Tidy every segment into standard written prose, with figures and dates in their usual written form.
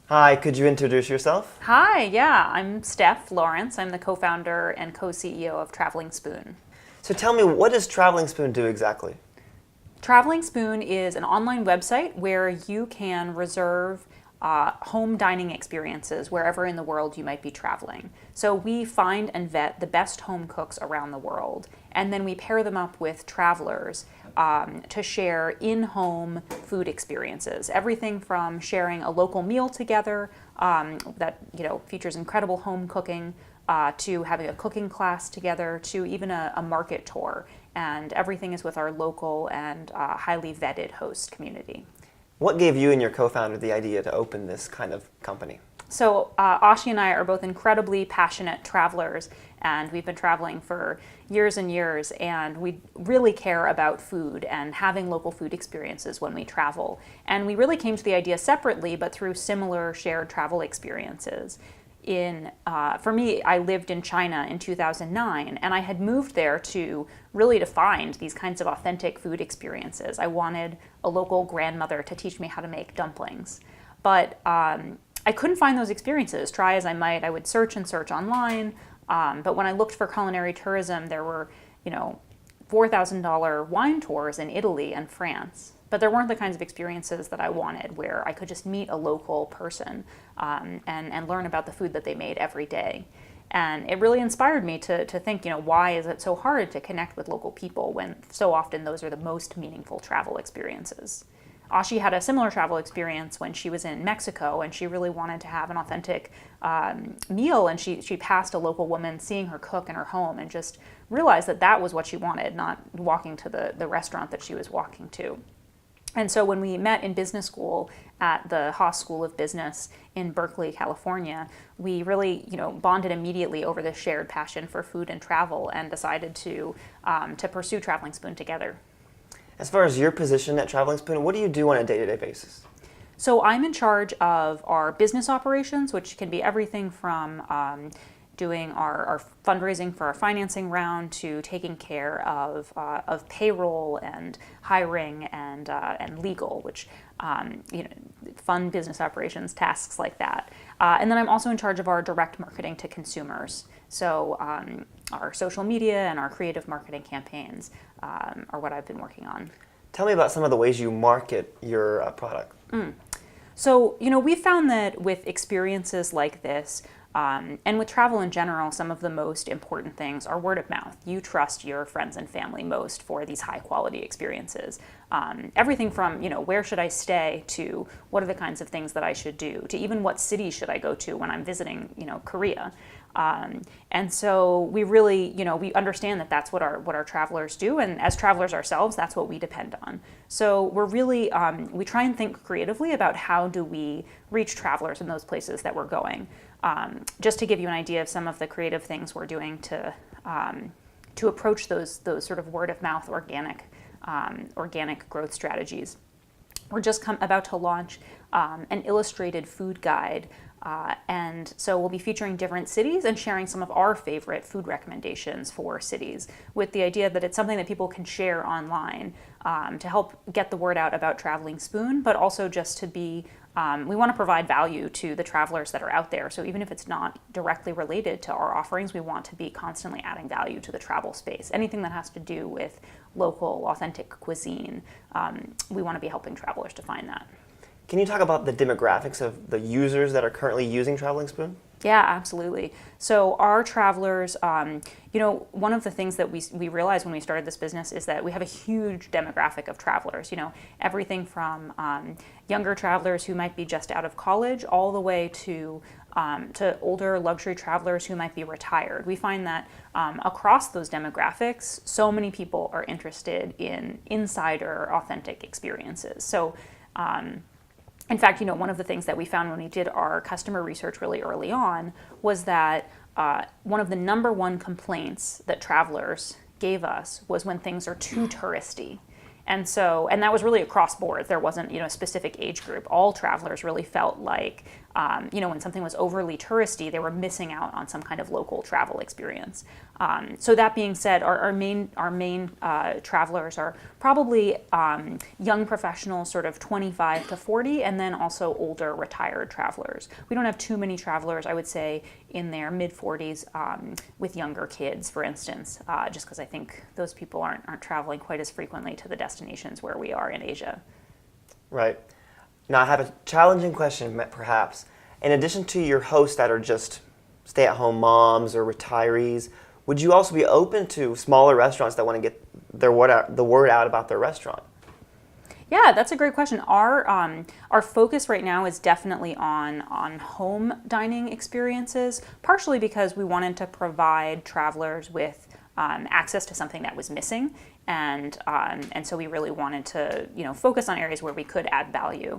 Hi, could you introduce yourself? Hi, yeah, I'm Steph Lawrence. I'm the co-founder and co-CEO of Traveling Spoon. So tell me, what does Traveling Spoon do exactly? Traveling Spoon is an online website where you can reserve home dining experiences wherever in the world you might be traveling. So we find and vet the best home cooks around the world, and then we pair them up with travelers to share in-home food experiences. Everything from sharing a local meal together that features incredible home cooking, to having a cooking class together, to even a market tour. And everything is with our local and highly vetted host community. What gave you and your co-founder the idea to open this kind of company? So Ashi and I are both incredibly passionate travelers, and we've been traveling for years and years, and we really care about food and having local food experiences when we travel. And we really came to the idea separately, but through similar shared travel experiences. For me, I lived in China in 2009, and I had moved there to find these kinds of authentic food experiences. I wanted a local grandmother to teach me how to make dumplings, but I couldn't find those experiences. Try as I might, I would search and search online, but when I looked for culinary tourism, there were, $4,000 wine tours in Italy and France. But there weren't the kinds of experiences that I wanted where I could just meet a local person and learn about the food that they made every day. And it really inspired me to think, why is it so hard to connect with local people when so often those are the most meaningful travel experiences? Ashi had a similar travel experience when she was in Mexico, and she really wanted to have an authentic meal, and she passed a local woman seeing her cook in her home and just realized that that was what she wanted, not walking to the restaurant that she was walking to. And so when we met in business school at the Haas School of Business in Berkeley, California, we really, bonded immediately over this shared passion for food and travel, and decided to pursue Traveling Spoon together. As far as your position at Traveling Spoon, what do you do on a day-to-day basis? So I'm in charge of our business operations, which can be everything from doing our fundraising for our financing round to taking care of payroll and hiring and legal, which fund business operations tasks like that. And then I'm also in charge of our direct marketing to consumers. So our social media and our creative marketing campaigns are what I've been working on. Tell me about some of the ways you market your product. So, we found that with experiences like this, and with travel in general, some of the most important things are word of mouth. You trust your friends and family most for these high quality experiences. Everything from, where should I stay, to what are the kinds of things that I should do, to even what city should I go to when I'm visiting, Korea. And so we really, we understand that that's what our travelers do, and as travelers ourselves, that's what we depend on. So we're really, we try and think creatively about how do we reach travelers in those places that we're going. Just to give you an idea of some of the creative things we're doing to approach those sort of word of mouth organic growth strategies. We're just about to launch an illustrated food guide. And so we'll be featuring different cities and sharing some of our favorite food recommendations for cities, with the idea that it's something that people can share online to help get the word out about Traveling Spoon, but also just to be, we want to provide value to the travelers that are out there. So even if it's not directly related to our offerings, we want to be constantly adding value to the travel space. Anything that has to do with local, authentic cuisine, we want to be helping travelers to find that. Can you talk about the demographics of the users that are currently using Traveling Spoon? Yeah, absolutely. So our travelers, one of the things that we realized when we started this business is that we have a huge demographic of travelers. Everything from younger travelers who might be just out of college, all the way to older luxury travelers who might be retired. We find that across those demographics, so many people are interested in insider, authentic experiences. So. In fact, one of the things that we found when we did our customer research really early on was that one of the number one complaints that travelers gave us was when things are too touristy. And that was really across board. There wasn't, a specific age group. All travelers really felt like when something was overly touristy, they were missing out on some kind of local travel experience. So that being said, our main travelers are probably young professionals, sort of 25 to 40, and then also older retired travelers. We don't have too many travelers, I would say, in their mid-40s with younger kids, for instance, just because I think those people aren't traveling quite as frequently to the destinations where we are in Asia. Right. Now, I have a challenging question, perhaps. In addition to your hosts that are just stay-at-home moms or retirees, would you also be open to smaller restaurants that want to get the word out about their restaurant? Yeah, that's a great question. Our focus right now is definitely on home dining experiences, partially because we wanted to provide travelers with access to something that was missing, and so we really wanted to focus on areas where we could add value.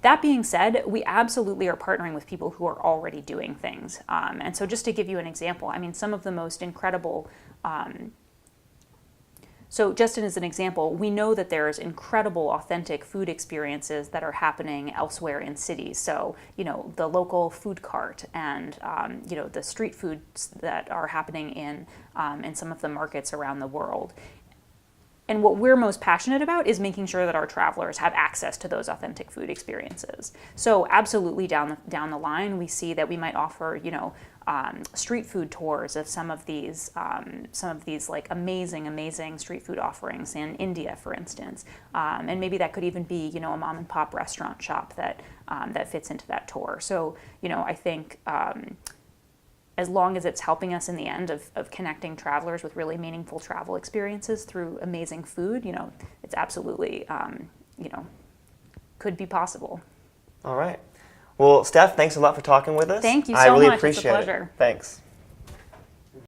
That being said, we absolutely are partnering with people who are already doing things, and so just to give you an example, I mean, some of the most incredible. So just as an example, we know that there's incredible authentic food experiences that are happening elsewhere in cities. So, the local food cart and, the street foods that are happening in some of the markets around the world. And what we're most passionate about is making sure that our travelers have access to those authentic food experiences. So absolutely down the line, we see that we might offer, street food tours of some of these like amazing street food offerings in India, for instance. And maybe that could even be, a mom and pop restaurant shop that fits into that tour. So, I think as long as it's helping us in the end of connecting travelers with really meaningful travel experiences through amazing food, it's absolutely, could be possible. All right. Well, Steph, thanks a lot for talking with us. Thank you I so really much. appreciate It's a pleasure. it. Thanks.